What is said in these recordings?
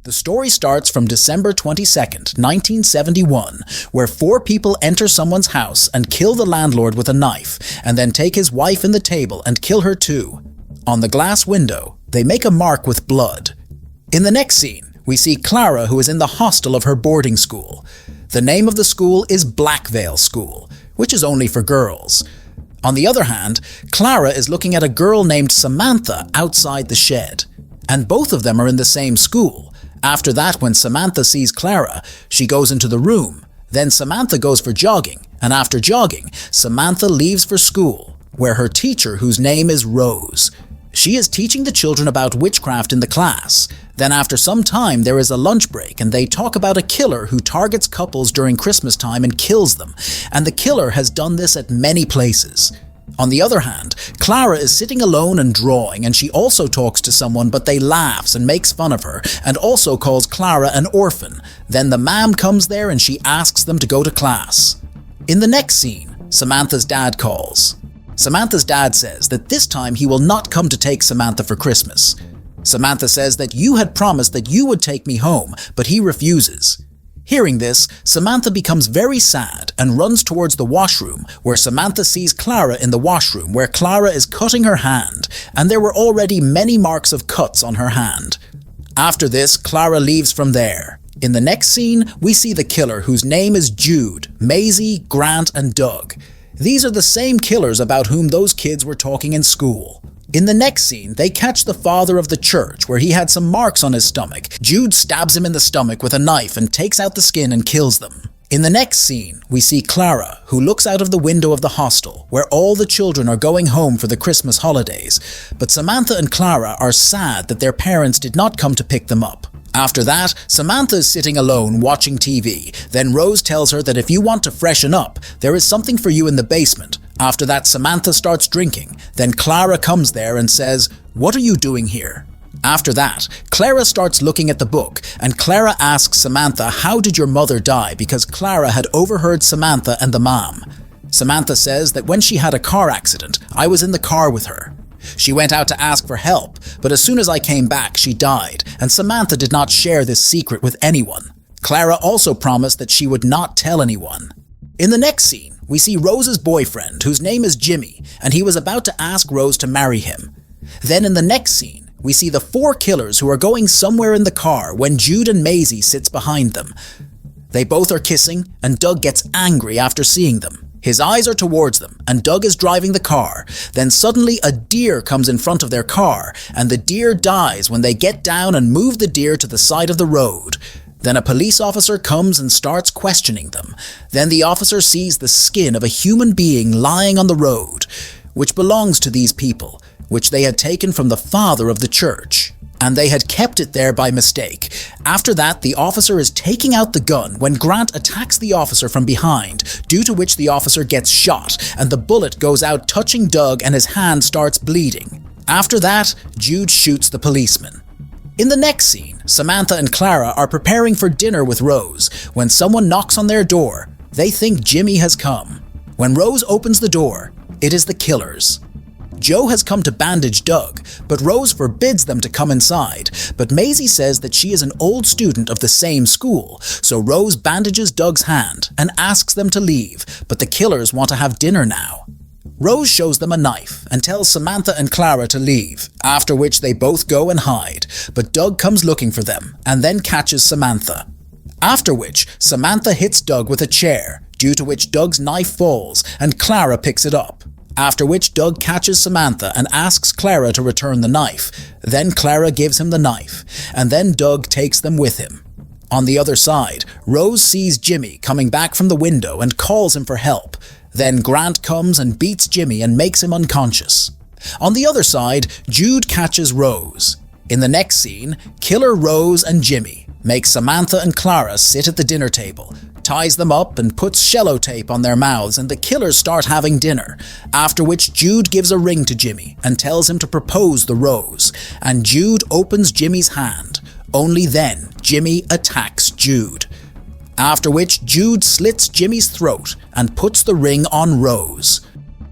The story starts from December 22nd, 1971, where 4 people enter someone's house and kill the landlord with a knife, and then take his wife in the table and kill her too. On the glass window, they make a mark with blood. In the next scene, we see Clara, who is in the hostel of her boarding school. The name of the school is Blackvale School, which is only for girls. On the other hand, Clara is looking at a girl named Samantha outside the shed, and both of them are in the same school. After that, when Samantha sees Clara, she goes into the room. Then Samantha goes for jogging, and after jogging, Samantha leaves for school, where her teacher, whose name is Rose. She is teaching the children about witchcraft in the class. Then after some time, there is a lunch break, and they talk about a killer who targets couples during Christmas time and kills them, and the killer has done this at many places. On the other hand, Clara is sitting alone and drawing, and she also talks to someone, but they laughs and makes fun of her, and also calls Clara an orphan. Then the ma'am comes there and she asks them to go to class. In the next scene, Samantha's dad calls. Samantha's dad says that this time he will not come to take Samantha for Christmas. Samantha says that you had promised that you would take me home, but he refuses. Hearing this, Samantha becomes very sad and runs towards the washroom, where Samantha sees Clara in the washroom, where Clara is cutting her hand, and there were already many marks of cuts on her hand. After this, Clara leaves from there. In the next scene, we see the killer, whose name is Jude, Maisie, Grant, and Doug. These are the same killers about whom those kids were talking in school. In the next scene, they catch the father of the church, where he had some marks on his stomach. Jude stabs him in the stomach with a knife and takes out the skin and kills them. In the next scene, we see Clara, who looks out of the window of the hostel, where all the children are going home for the Christmas holidays. But Samantha and Clara are sad that their parents did not come to pick them up. After that, Samantha is sitting alone watching TV. Then Rose tells her that if you want to freshen up, there is something for you in the basement. After that, Samantha starts drinking. Then Clara comes there and says, "What are you doing here?" After that, Clara starts looking at the book, and Clara asks Samantha, "How did your mother die?" because Clara had overheard Samantha and the mom. Samantha says that when she had a car accident, I was in the car with her. She went out to ask for help, but as soon as I came back, she died, and Samantha did not share this secret with anyone. Clara also promised that she would not tell anyone. In the next scene, we see Rose's boyfriend, whose name is Jimmy, and he was about to ask Rose to marry him. Then in the next scene, we see the 4 killers who are going somewhere in the car when Jude and Maisie sits behind them. They both are kissing, and Doug gets angry after seeing them. His eyes are towards them, and Doug is driving the car. Then suddenly a deer comes in front of their car, and the deer dies when they get down and move the deer to the side of the road. Then a police officer comes and starts questioning them. Then the officer sees the skin of a human being lying on the road, which belongs to these people, which they had taken from the father of the church, and they had kept it there by mistake. After that, the officer is taking out the gun when Grant attacks the officer from behind, due to which the officer gets shot, and the bullet goes out touching Doug and his hand starts bleeding. After that, Jude shoots the policeman. In the next scene, Samantha and Clara are preparing for dinner with Rose. When someone knocks on their door, they think Jimmy has come. When Rose opens the door, it is the killers. Joe has come to bandage Doug, but Rose forbids them to come inside. But Maisie says that she is an old student of the same school, so Rose bandages Doug's hand and asks them to leave, but the killers want to have dinner now. Rose shows them a knife and tells Samantha and Clara to leave, after which they both go and hide, but Doug comes looking for them and then catches Samantha. After which, Samantha hits Doug with a chair, due to which Doug's knife falls and Clara picks it up. After which Doug catches Samantha and asks Clara to return the knife. Then Clara gives him the knife, and then Doug takes them with him. On the other side, Rose sees Jimmy coming back from the window and calls him for help. Then Grant comes and beats Jimmy and makes him unconscious. On the other side, Jude catches Rose. In the next scene, killer Rose and Jimmy make Samantha and Clara sit at the dinner table, ties them up and puts cello tape on their mouths, and the killers start having dinner, after which Jude gives a ring to Jimmy and tells him to propose the rose, and Jude opens Jimmy's hand. Only then Jimmy attacks Jude. After which Jude slits Jimmy's throat and puts the ring on Rose.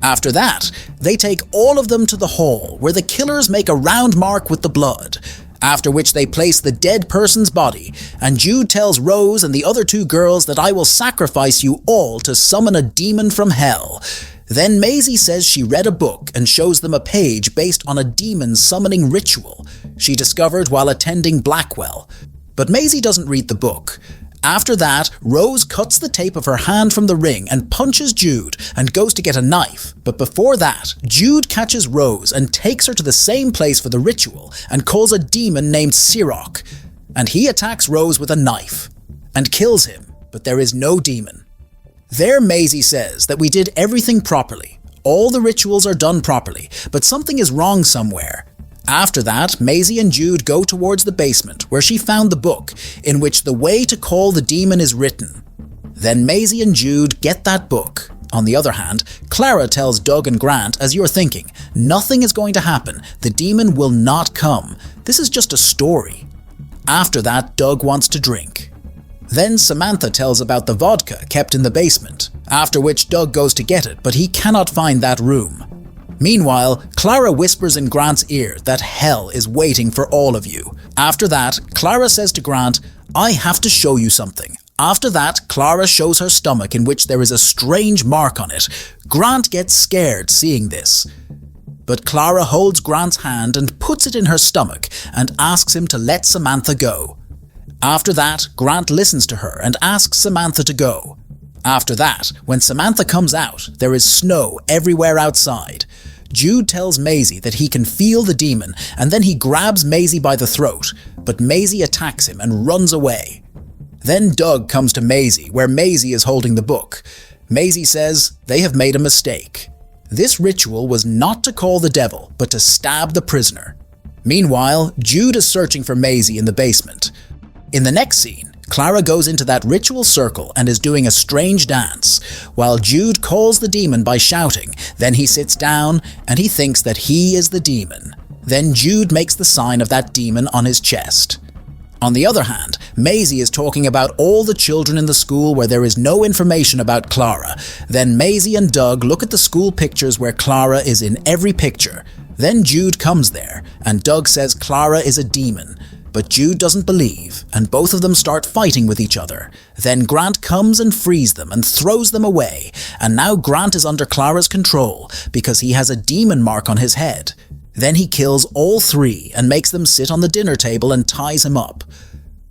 After that, they take all of them to the hall, where the killers make a round mark with the blood. after which they place the dead person's body, and Jude tells Rose and the other two girls that I will sacrifice you all to summon a demon from hell. Then Maisie says she read a book and shows them a page based on a demon summoning ritual she discovered while attending Blackwell. But Maisie doesn't read the book. After that, Rose cuts the tape of her hand from the ring and punches Jude and goes to get a knife. But before that, Jude catches Rose and takes her to the same place for the ritual and calls a demon named Sirach. And he attacks Rose with a knife and kills him, but there is no demon. There Maisie says that we did everything properly. All the rituals are done properly, but something is wrong somewhere. After that, Maisie and Jude go towards the basement where she found the book in which the way to call the demon is written. Then Maisie and Jude get that book. On the other hand, Clara tells Doug and Grant, as you're thinking, nothing is going to happen. The demon will not come. This is just a story. After that, Doug wants to drink. Then Samantha tells about the vodka kept in the basement, after which Doug goes to get it, but he cannot find that room. Meanwhile, Clara whispers in Grant's ear that hell is waiting for all of you. After that, Clara says to Grant, I have to show you something. After that, Clara shows her stomach in which there is a strange mark on it. Grant gets scared seeing this. But Clara holds Grant's hand and puts it in her stomach and asks him to let Samantha go. After that, Grant listens to her and asks Samantha to go. After that, when Samantha comes out, there is snow everywhere outside. Jude tells Maisie that he can feel the demon, and then he grabs Maisie by the throat, but Maisie attacks him and runs away. Then Doug comes to Maisie, where Maisie is holding the book. Maisie says they have made a mistake. This ritual was not to call the devil, but to stab the prisoner. Meanwhile, Jude is searching for Maisie in the basement. In the next scene, Clara goes into that ritual circle and is doing a strange dance, while Jude calls the demon by shouting. Then he sits down and he thinks that he is the demon. Then Jude makes the sign of that demon on his chest. On the other hand, Maisie is talking about all the children in the school where there is no information about Clara. Then Maisie and Doug look at the school pictures where Clara is in every picture. Then Jude comes there, and Doug says Clara is a demon. But Jude doesn't believe, and both of them start fighting with each other. Then Grant comes and frees them and throws them away, and now Grant is under Clara's control because he has a demon mark on his head. Then he kills all three and makes them sit on the dinner table and ties him up.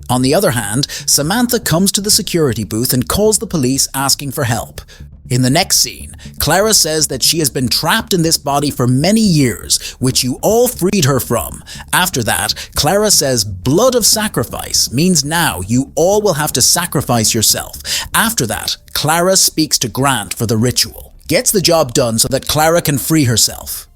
On the other hand, Samantha comes to the security booth and calls the police asking for help. In the next scene, Clara says that she has been trapped in this body for many years, which you all freed her from. After that, Clara says blood of sacrifice means now you all will have to sacrifice yourself. After that, Clara speaks to Grant for the ritual, gets the job done so that Clara can free herself.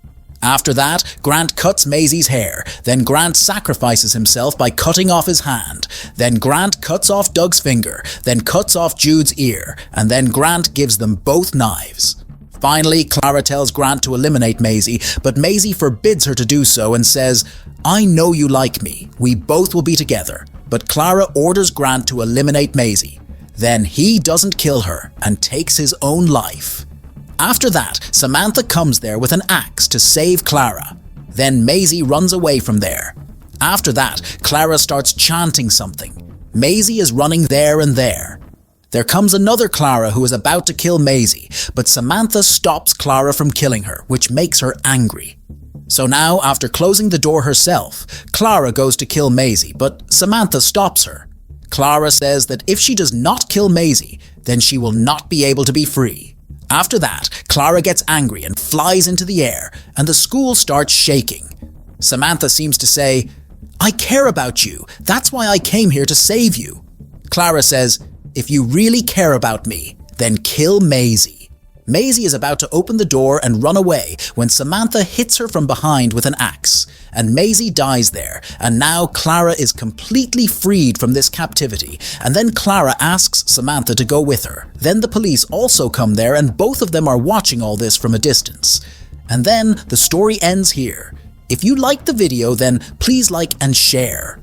After that, Grant cuts Maisie's hair. Then Grant sacrifices himself by cutting off his hand. Then Grant cuts off Doug's finger. Then cuts off Jude's ear. And then Grant gives them both knives. Finally, Clara tells Grant to eliminate Maisie, but Maisie forbids her to do so and says, I know you like me. We both will be together. But Clara orders Grant to eliminate Maisie. Then he doesn't kill her and takes his own life. After that, Samantha comes there with an axe to save Clara. Then Maisie runs away from there. After that, Clara starts chanting something. Maisie is running there and there. There comes another Clara who is about to kill Maisie, but Samantha stops Clara from killing her, which makes her angry. So now, after closing the door herself, Clara goes to kill Maisie, but Samantha stops her. Clara says that if she does not kill Maisie, then she will not be able to be free. After that, Clara gets angry and flies into the air, and the school starts shaking. Samantha seems to say, I care about you. That's why I came here to save you. Clara says, if you really care about me, then kill Maisie. Maisie is about to open the door and run away when Samantha hits her from behind with an axe, and Maisie dies there, and now Clara is completely freed from this captivity, and then Clara asks Samantha to go with her. Then the police also come there, and both of them are watching all this from a distance. And then the story ends here. If you liked the video, then please like and share.